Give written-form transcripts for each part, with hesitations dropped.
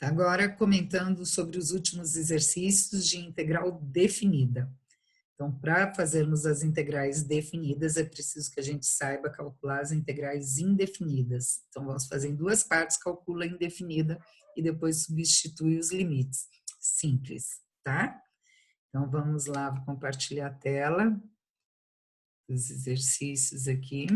Agora, comentando sobre os últimos exercícios de integral definida. Então, para fazermos as integrais definidas, é preciso que a gente saiba calcular as integrais indefinidas. Então, vamos fazer em duas partes, calcula a indefinida e depois substitui os limites. Simples, tá? Então, vamos lá, vou compartilhar a tela dos exercícios aqui.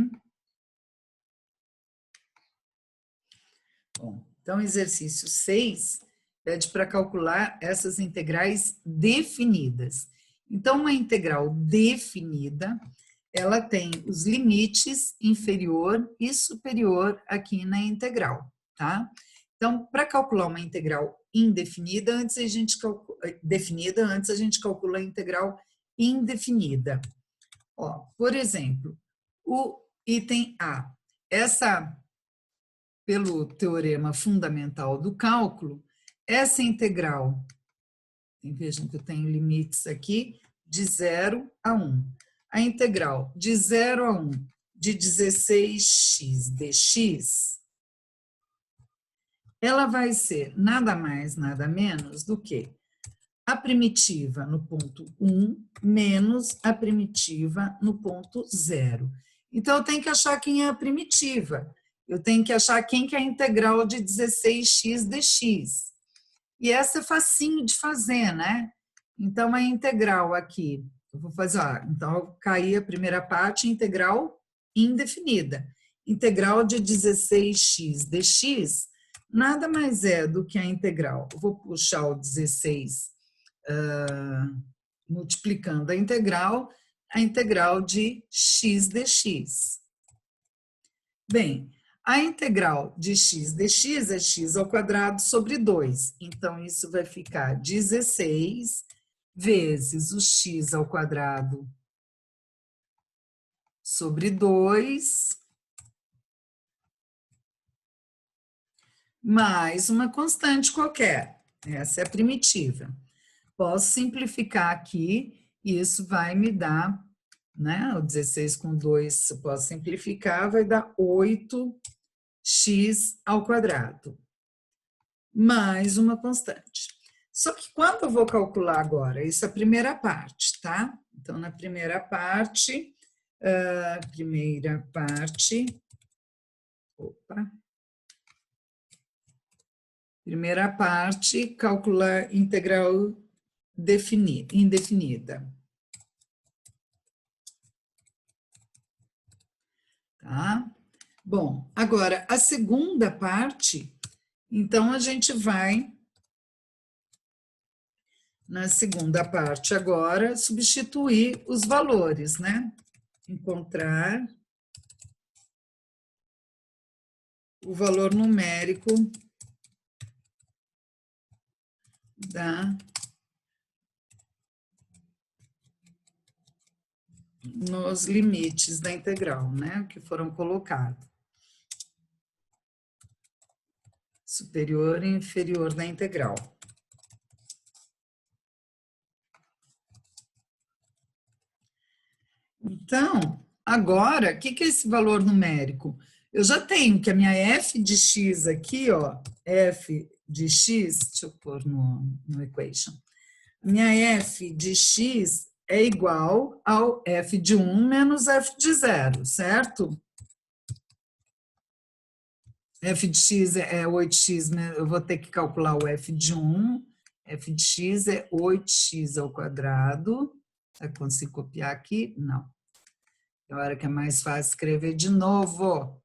Bom, então, exercício 6 pede para calcular essas integrais definidas. Então, uma integral definida, ela tem os limites inferior e superior aqui na integral, tá? Então, para calcular uma integral indefinida, antes a gente calcula a integral indefinida. Ó, por exemplo, o item A, pelo teorema fundamental do cálculo, essa integral, vejam que eu tenho limites aqui, de 0 a 1. A integral de 0 a 1 de 16x dx, ela vai ser nada mais, nada menos do que a primitiva no ponto 1 menos a primitiva no ponto 0. Então, eu tenho que achar quem é a primitiva. Eu tenho que achar quem que é a integral de 16x dx. E essa é facinho de fazer, né? Então, a integral aqui, eu vou fazer, ó, então, eu caí a primeira parte, integral indefinida. Integral de 16x dx nada mais é do que a integral. Eu vou puxar o 16 multiplicando a integral de x dx. Bem, a integral de x dx é x ao quadrado sobre 2. Então, isso vai ficar 16 vezes o x ao quadrado sobre 2, mais uma constante qualquer. Essa é a primitiva. Posso simplificar aqui e isso vai me dar, né? O 16 com 2, eu posso simplificar, vai dar 8x ao quadrado, mais uma constante. Só que quando eu vou calcular agora? Isso é a primeira parte, tá? Então, na primeira parte, calcular integral indefinida. Tá? Bom, agora, a segunda parte, então, a gente vai, na segunda parte agora, substituir os valores, né? Encontrar o valor numérico nos limites da integral, né? Que foram colocados. Superior e inferior da integral. Então, agora, o que é esse valor numérico? Eu já tenho que a minha f de x aqui, ó, f de x, deixa eu pôr no equation. A minha f de x é igual ao f de 1 menos f de 0, certo? F de x é 8x, eu vou ter que calcular o f de 1, f de x é 8x ao quadrado. Eu consigo copiar aqui? Não. Agora que é mais fácil escrever de novo.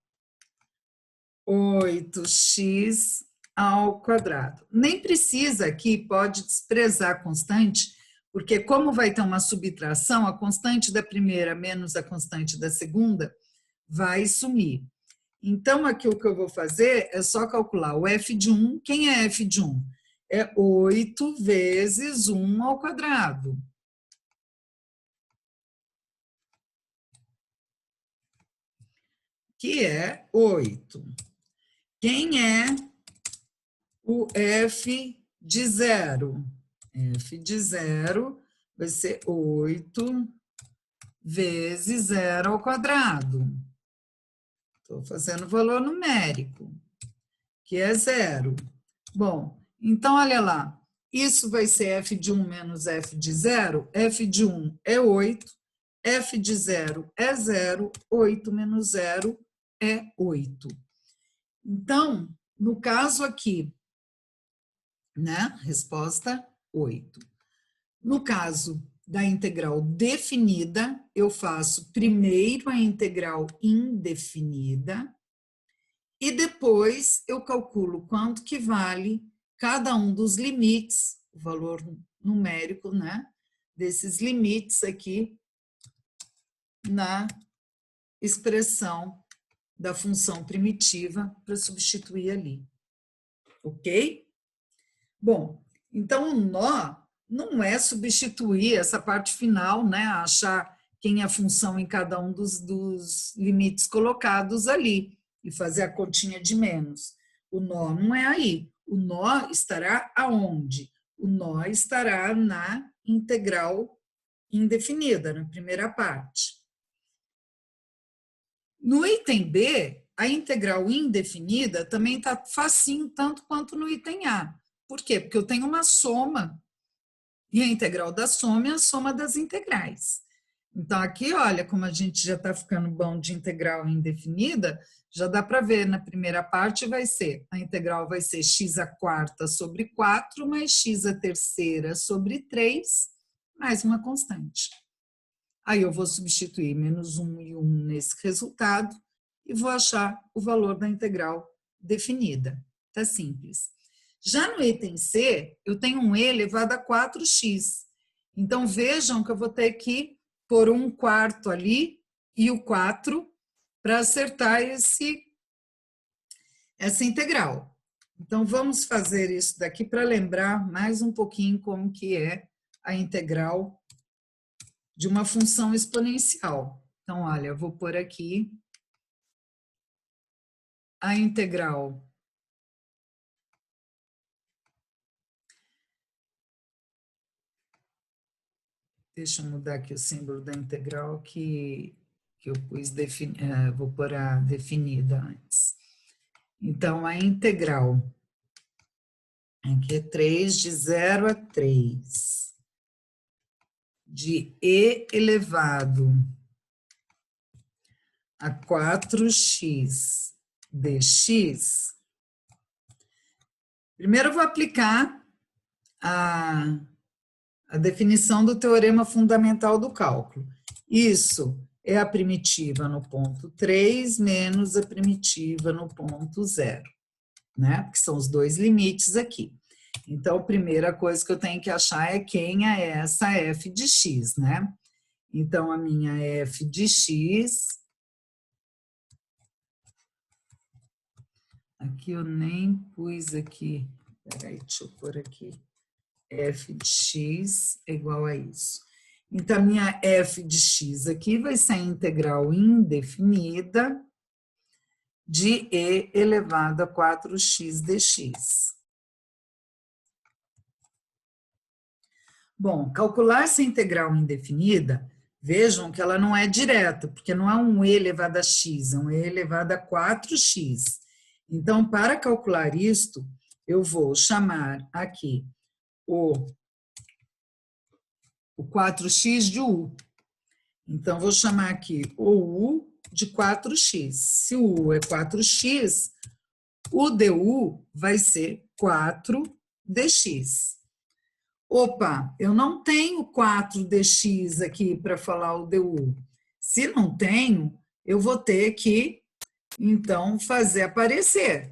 8x ao quadrado. Nem precisa aqui, pode desprezar a constante, porque como vai ter uma subtração, a constante da primeira menos a constante da segunda vai sumir. Então, aqui o que eu vou fazer é só calcular o f de 1. Quem é f de 1? É 8 vezes 1 ao quadrado. Que é 8. Quem é o f de 0? F de 0 vai ser 8 vezes 0 ao quadrado. Estou fazendo valor numérico, que é 0. Bom, Então, olha lá, isso vai ser f de 1 menos f de 0. F de 1 é 8, f de 0 é 0, 8 menos 0 é 8. Então, no caso aqui, né? Resposta 8. No caso da integral definida, eu faço primeiro a integral indefinida e depois eu calculo quanto que vale cada um dos limites, o valor numérico, né, desses limites aqui na expressão da função primitiva para substituir ali. Ok? Bom, então o nó não é substituir essa parte final, né? Achar quem é a função em cada um dos limites colocados ali e fazer a continha de menos. O nó não é aí. O nó estará aonde? O nó estará na integral indefinida, na primeira parte. No item B, a integral indefinida também está facinho, tanto quanto no item A. Por quê? Porque eu tenho uma soma, e a integral da soma é a soma das integrais. Então, aqui, olha, como a gente já está ficando bom de integral indefinida, já dá para ver, na primeira parte a integral vai ser x à quarta sobre 4, mais x à terceira sobre 3, mais uma constante. Aí eu vou substituir menos 1 e 1 nesse resultado e vou achar o valor da integral definida. Tá simples. Já no item C, eu tenho um e elevado a 4x. Então, vejam que eu vou ter que pôr 1/4 ali e o 4 para acertar essa integral. Então, vamos fazer isso daqui para lembrar mais um pouquinho como que é a integral de uma função exponencial. Então, olha, eu vou pôr aqui a integral deixa eu mudar aqui o símbolo da integral que eu pus, vou pôr a definida antes. Então, a integral, aqui é 3 de 0 a 3, de e elevado a 4x dx. Primeiro eu vou aplicar a definição do teorema fundamental do cálculo. Isso é a primitiva no ponto 3 menos a primitiva no ponto 0, né? Porque são os dois limites aqui. Então, a primeira coisa que eu tenho que achar é quem é essa f de x, né? Então, a minha f de x... Aqui eu nem pus aqui... Peraí, deixa eu pôr aqui. F de x é igual a isso. Então, a minha f de x aqui vai ser a integral indefinida de e elevado a 4x dx. Bom, calcular essa integral indefinida, vejam que ela não é direta, porque não é um e elevado a x, é um e elevado a 4x. Então, para calcular isto, eu vou chamar aqui o 4x de u. Então, vou chamar aqui o u de 4x. Se o u é 4x, o du vai ser 4dx. Opa, eu não tenho 4dx aqui para falar o du. Se não tenho, eu vou ter que, então, fazer aparecer.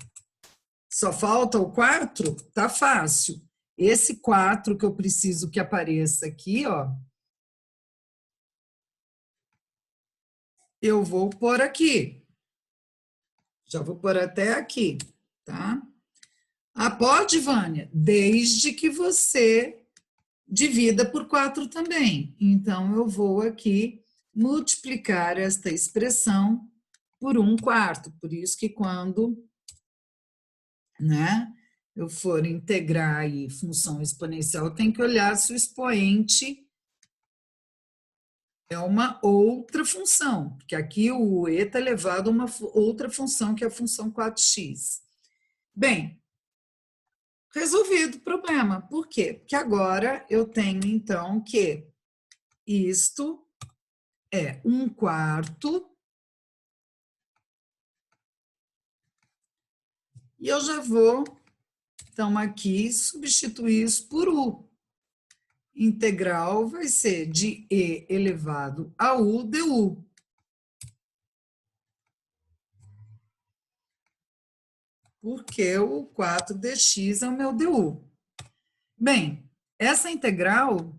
Só falta o 4? Tá fácil. Esse 4 que eu preciso que apareça aqui, ó, eu vou pôr aqui. Já vou pôr até aqui, tá? Ah, pode, Vânia? Desde que você divida por 4 também. Então, eu vou aqui multiplicar esta expressão por 1/4. Por isso que quando, né, eu for integrar aí função exponencial, eu tenho que olhar se o expoente é uma outra função, porque aqui o e está elevado a uma outra função, que é a função 4x. Bem, resolvido o problema. Por quê? Porque agora eu tenho, então, que isto é 1/4, e eu já vou, então, aqui, substituir isso por U. Integral vai ser de E elevado a U du. Porque o 4dx é o meu du. Bem, essa integral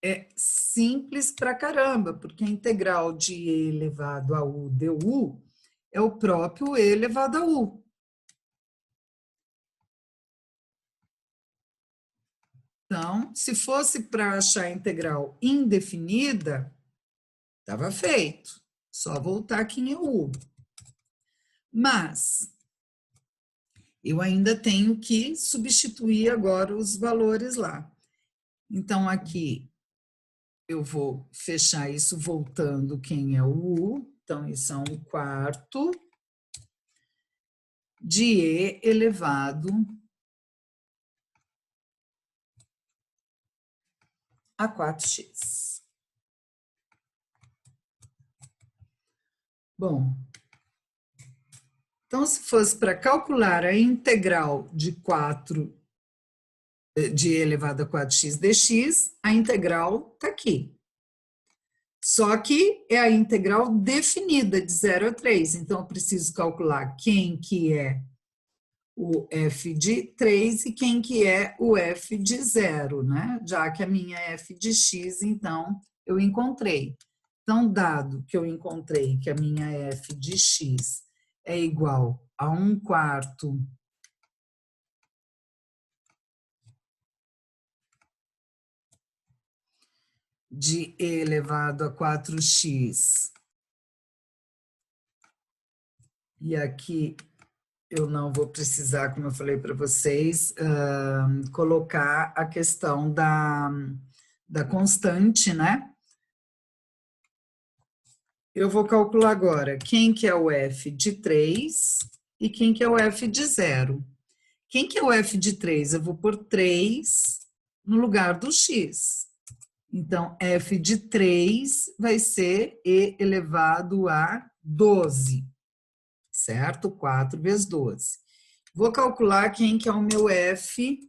é simples pra caramba, porque a integral de E elevado a U du é o próprio E elevado a U. Então, se fosse para achar a integral indefinida, estava feito. Só voltar aqui em U. Mas eu ainda tenho que substituir agora os valores lá. Então, aqui eu vou fechar isso voltando quem é o U. Então, isso é 1/4 de E elevado a 4x. Bom, então, se fosse para calcular a integral de 4 de E elevado a 4x dx, a integral está aqui. Só que é a integral definida de 0 a 3. Então, eu preciso calcular quem que é o f de 3 e quem que é o f de 0, né? Já que a minha f de x, então, eu encontrei. Então, dado que eu encontrei que a minha f de x é igual a 1/4 de E elevado a 4x, e aqui eu não vou precisar, como eu falei para vocês, colocar a questão da constante, né? Eu vou calcular agora quem que é o f de 3 e quem que é o f de 0. Quem que é o f de 3? Eu vou pôr 3 no lugar do x. Então, f de 3 vai ser E elevado a 12, certo? 4 vezes 12. Vou calcular quem que é o meu f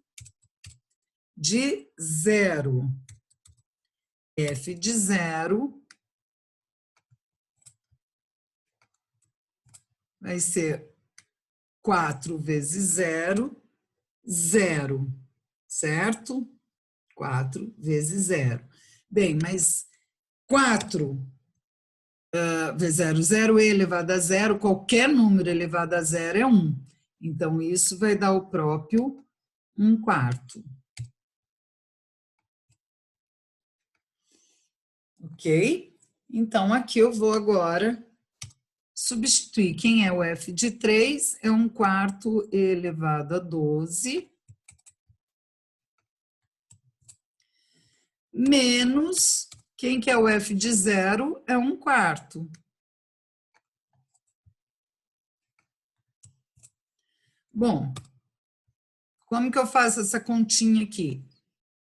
de 0. F de 0 vai ser 4 vezes 0, 0, certo? 4 vezes 0. Bem, mas 4 vezes 0, 0 elevado a 0, qualquer número elevado a 0 é 1. Então, isso vai dar o próprio 1/4. Ok? Então, aqui eu vou agora substituir. Quem é o f de 3? É 1/4 elevado a 12, menos, quem que é o f de 0? É 1/4. Bom, como que eu faço essa continha aqui?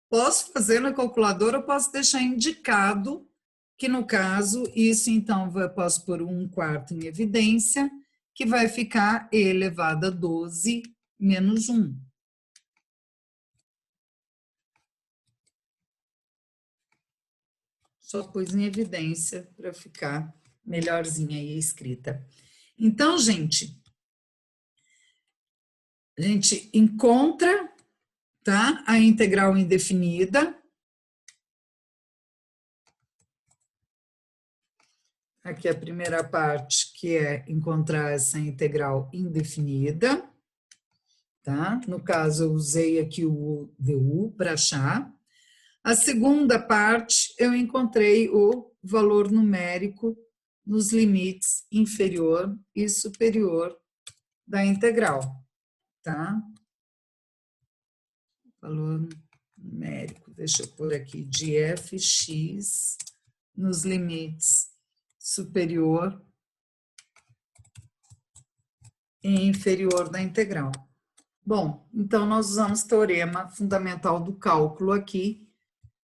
Posso fazer na calculadora, eu posso deixar indicado que, no caso, isso, então, eu posso pôr 1/4 em evidência, que vai ficar E elevado a 12 menos 1. Só pus em evidência para ficar melhorzinha aí a escrita. Então, gente, a gente encontra, tá, a integral indefinida. Aqui a primeira parte, que é encontrar essa integral indefinida, tá? No caso, eu usei aqui o du para achar. A segunda parte, eu encontrei o valor numérico nos limites inferior e superior da integral, tá? Valor numérico, deixa eu pôr aqui, de fx nos limites superior e inferior da integral. Bom, então nós usamos teorema fundamental do cálculo aqui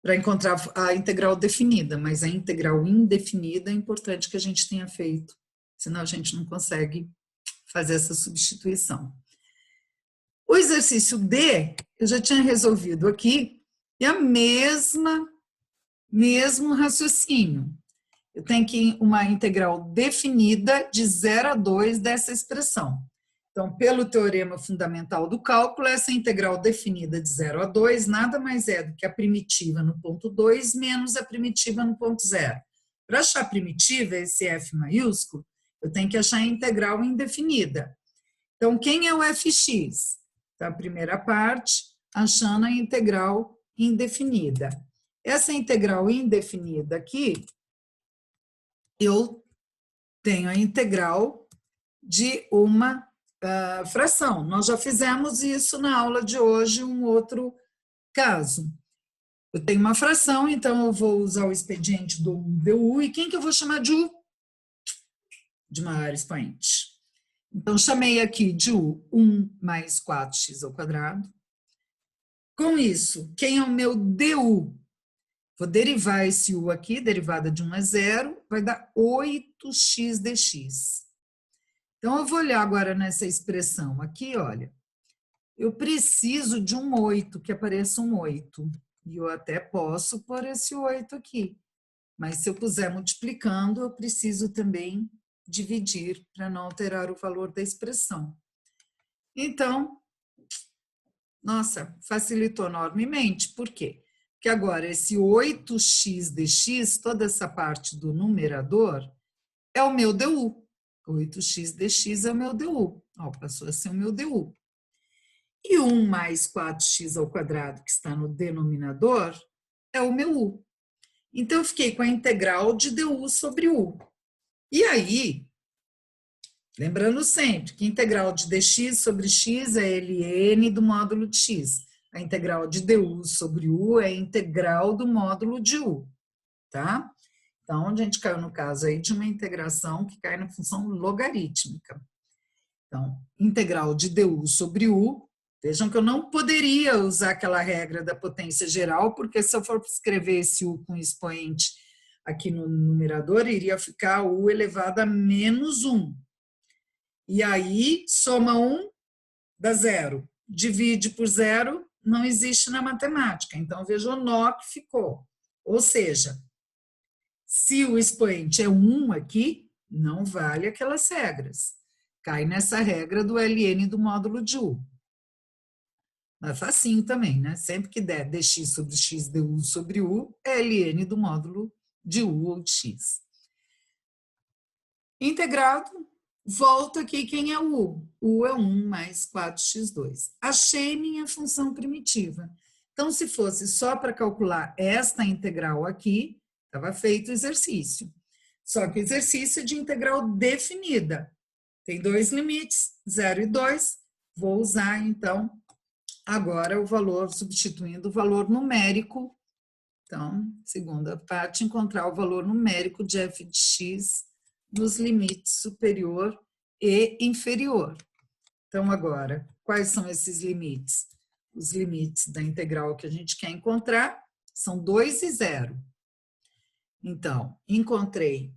para encontrar a integral definida, mas a integral indefinida é importante que a gente tenha feito, senão a gente não consegue fazer essa substituição. O exercício D, eu já tinha resolvido aqui, é a mesmo raciocínio. Eu tenho que uma integral definida de 0 a 2 dessa expressão. Então, pelo teorema fundamental do cálculo, essa integral definida de 0 a 2 nada mais é do que a primitiva no ponto 2 menos a primitiva no ponto 0. Para achar a primitiva, esse f maiúsculo, eu tenho que achar a integral indefinida. Então, quem é o fx? Então, a primeira parte, achando a integral indefinida. Essa integral indefinida aqui, eu tenho a integral de uma fração. Nós já fizemos isso na aula de hoje, um outro caso. Eu tenho uma fração, então eu vou usar o expediente do du, e quem que eu vou chamar de u? De maior expoente. Então, chamei aqui de u 1 mais 4x ao quadrado. Com isso, quem é o meu du? Vou derivar esse u aqui, derivada de 1 é 0, vai dar 8x dx. Então, eu vou olhar agora nessa expressão aqui, olha. Eu preciso de um 8, que apareça um 8. E eu até posso pôr esse 8 aqui. Mas se eu puser multiplicando, eu preciso também dividir para não alterar o valor da expressão. Então, nossa, facilitou enormemente. Por quê? Porque agora esse 8x dx, toda essa parte do numerador, é o meu du. 8x dx é o meu du. Ó, passou a ser o meu du. E 1 mais 4x ao quadrado, que está no denominador, é o meu u. Então, eu fiquei com a integral de du sobre u. E aí, lembrando sempre que a integral de dx sobre x é ln do módulo de x. A integral de du sobre u é a integral do módulo de u, tá? Então, a gente caiu no caso aí de uma integração que cai na função logarítmica. Então, integral de du sobre u. Vejam que eu não poderia usar aquela regra da potência geral, porque se eu for escrever esse u com expoente aqui no numerador, iria ficar u elevado a menos 1. E aí, soma 1, dá 0. Divide por 0, não existe na matemática. Então, veja o nó que ficou. Ou seja, se o expoente é 1 aqui, não vale aquelas regras. Cai nessa regra do ln do módulo de u. É facinho também, né? Sempre que der dx sobre x du sobre u, é ln do módulo de u ou de x. Integrado, volta aqui quem é o u. U é 1 mais 4x2. Achei minha função primitiva. Então, se fosse só para calcular esta integral aqui, estava feito o exercício. Só que o exercício é de integral definida. Tem dois limites, 0 e 2. Vou usar, então, agora o valor, substituindo o valor numérico. Então, segunda parte, encontrar o valor numérico de f de x nos limites superior e inferior. Então, agora, quais são esses limites? Os limites da integral que a gente quer encontrar são 2 e 0. Então, encontrei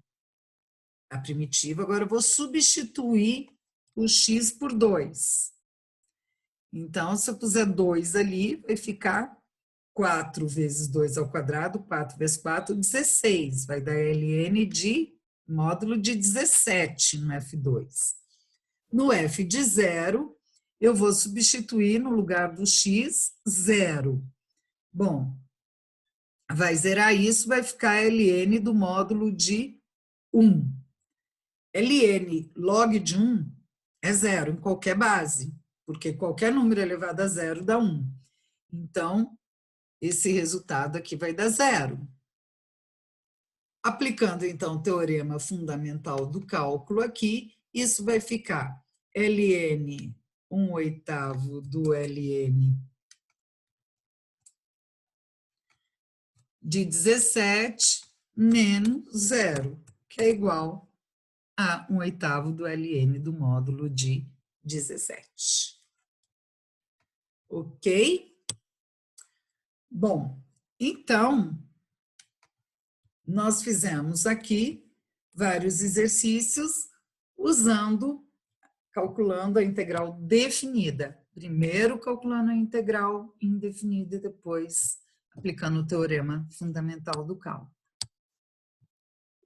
a primitiva, agora eu vou substituir o x por 2. Então, se eu puser 2 ali, vai ficar 4 vezes 2 ao quadrado, 4 vezes 4, 16. Vai dar ln de módulo de 17 no F2. No F de 0, eu vou substituir no lugar do x, 0. Bom, vai zerar isso, vai ficar ln do módulo de 1. ln log de 1 é 0 em qualquer base, porque qualquer número elevado a 0 dá 1. Então, esse resultado aqui vai dar 0. Aplicando, então, o teorema fundamental do cálculo aqui, isso vai ficar ln 1/8 do ln de 17 menos 0, que é igual a 1/8 do ln do módulo de 17. Ok? Bom, então, nós fizemos aqui vários exercícios calculando a integral definida. Primeiro calculando a integral indefinida e depois aplicando o teorema fundamental do cálculo.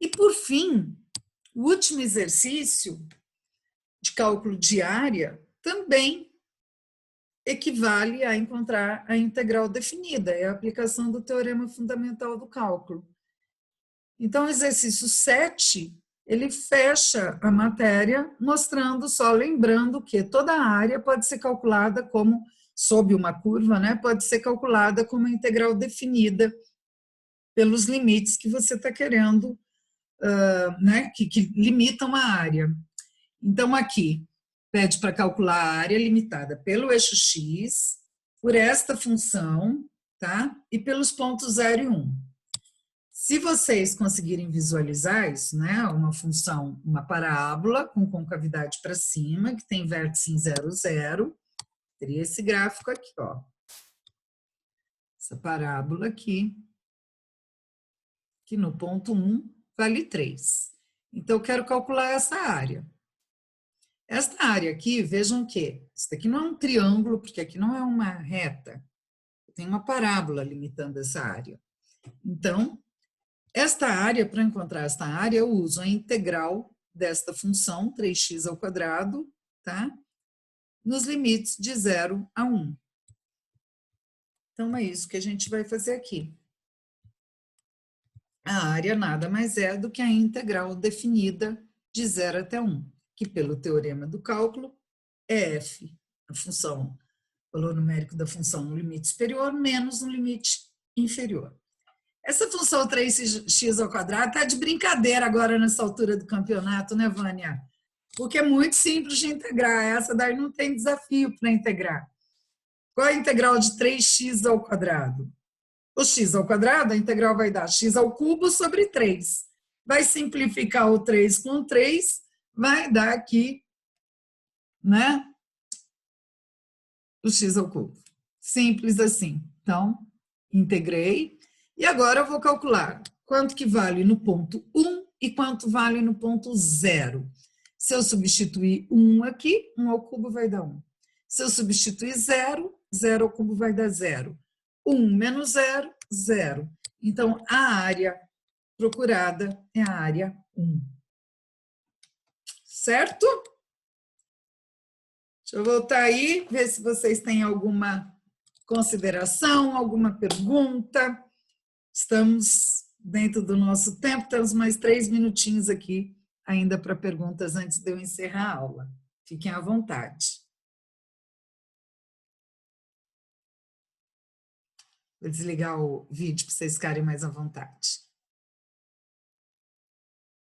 E por fim, o último exercício de cálculo de área também equivale a encontrar a integral definida, é a aplicação do teorema fundamental do cálculo. Então, o exercício 7, ele fecha a matéria, mostrando, só lembrando que toda a área pode ser calculada como, sob uma curva, né, pode ser calculada como a integral definida pelos limites que você está querendo, né, que limitam a área. Então, aqui, pede para calcular a área limitada pelo eixo x, por esta função, tá? E pelos pontos 0 e 1. Se vocês conseguirem visualizar isso, né? Uma função, uma parábola com concavidade para cima, que tem vértice em 0, 0, teria esse gráfico aqui, ó. Essa parábola aqui, que no ponto 1 vale 3. Então, eu quero calcular essa área. Esta área aqui, vejam que isso daqui não é um triângulo, porque aqui não é uma reta. Tem uma parábola limitando essa área. Então, esta área, para encontrar esta área, eu uso a integral desta função, 3x², tá? Nos limites de 0 a 1. Então, é isso que a gente vai fazer aqui. A área nada mais é do que a integral definida de 0 até 1, que pelo teorema do cálculo é f, a função, o valor numérico da função no limite superior menos no limite inferior. Essa função 3x² está de brincadeira agora nessa altura do campeonato, né, Vânia? Porque é muito simples de integrar, essa daí não tem desafio para integrar. Qual é a integral de 3x²? O x², a integral vai dar x³ sobre 3. Vai simplificar o 3 com 3, vai dar aqui, né, o x². Simples assim. Então, integrei. E agora eu vou calcular quanto que vale no ponto 1 e quanto vale no ponto 0. Se eu substituir 1 aqui, 1² vai dar 1. Se eu substituir 0, 0² vai dar 0. 1 menos 0, 0. Então, a área procurada é a área 1. Certo? Deixa eu voltar aí, ver se vocês têm alguma consideração, alguma pergunta. Estamos dentro do nosso tempo, temos mais 3 minutinhos aqui ainda para perguntas antes de eu encerrar a aula. Fiquem à vontade. Vou desligar o vídeo para vocês ficarem mais à vontade.